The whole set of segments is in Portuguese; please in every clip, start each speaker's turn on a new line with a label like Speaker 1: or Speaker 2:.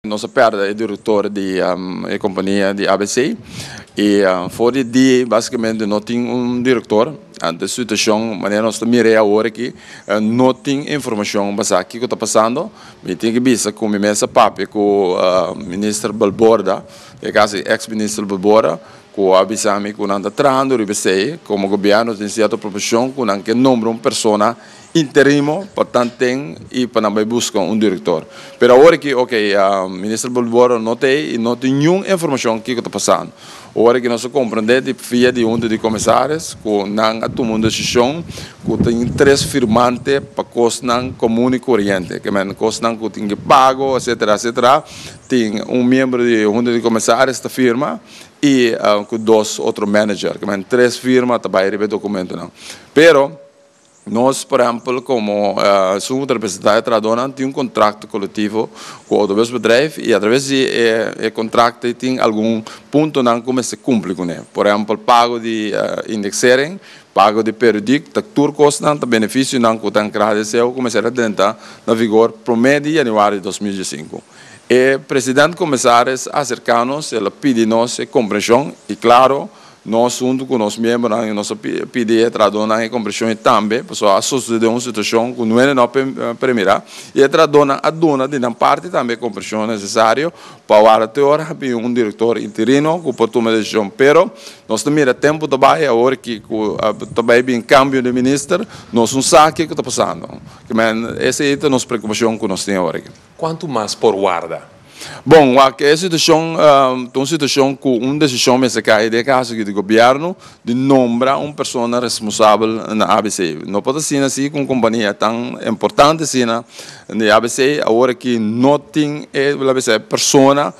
Speaker 1: Nossa perda é diretor da companhia de ABC e fora de basicamente não tem diretor. A situação, maneira nós miramos agora que não tem informação basada que está passando. Me tem que ver com a mesa papo com o ministro Balborda, que é ex-ministro Balborda, com a Abisami, com anda trando o IBC, como governo tem certa proporção, com anche número de pessoas interimo, portanto tem e para não buscar diretor. Pero agora que, o ministro Balborda não tem nenhuma informação que está passando. Agora que nós compreendemos de via de de comissários, com não tomando decisão, com tem três firmantes para costar comum e corrente, que men costar que tem que pago, etc. Tem membro de comissários da firma e com dois outros managers, que men três firmas também recebem documento não. Pero nós, por exemplo, como somos representantes da Tradona, temos contrato coletivo com o bedrijf e através do contrato tem algum ponto que se cumpre com ele. Por exemplo, pago de indexering, pago de periódico, tactur costa, benefício que tem que agradecer, começar a tentar na vigor para o mês de janeiro de 2015. O presidente comissários acercanos, ele pede-nos compreensão e, claro, nós, junto com os membros, nós pedimos Tradona em compreensão também, porque a suceder uma situação que não é na primeira, e a Tradona aduna de uma parte também compreensão necessária para a teoria de diretor interino que pode tomar decisão. Pero nós também temos tempo também, agora que também tem cambio de ministro, nós não sabemos o que está passando. Essa é a nossa preocupação que nós temos agora.
Speaker 2: Quanto mais por guarda?
Speaker 1: Bom, a situação é uma situação com uma decisão que se cai de caso do governo de nombrar uma pessoa responsável na ABC. Não pode ser assim com uma companhia tão importante assim na ABC, agora que não tem a pessoa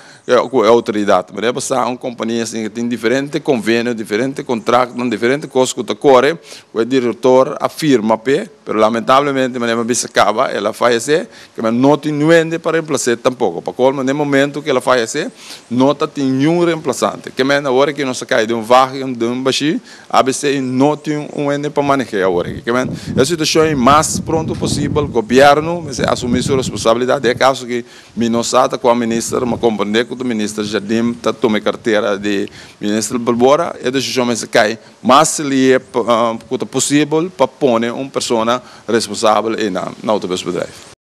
Speaker 1: com a autoridade. Mas deve ser uma companhia assim, que tem diferentes convênios, diferentes contratos, diferentes coisas que ocorrem. O diretor afirma, mas lamentavelmente, mas acaba, ela falece, que não tem ninguém para reemplaçar tampouco. Porque no momento que ela falece, não tem nenhum reemplaçante. Que agora que nós cai de vaga, de baixo, a ABC não tem ninguém para manejar agora. Que a situação é mais pronto possível, o governo assumir sua responsabilidade. É caso que nós com a ministra, mas compreender que o ministro Jardim toma carteira de ministro Balborda, e a decisão se cai mais possível para pôr uma pessoa responsável na autobus bedrijf.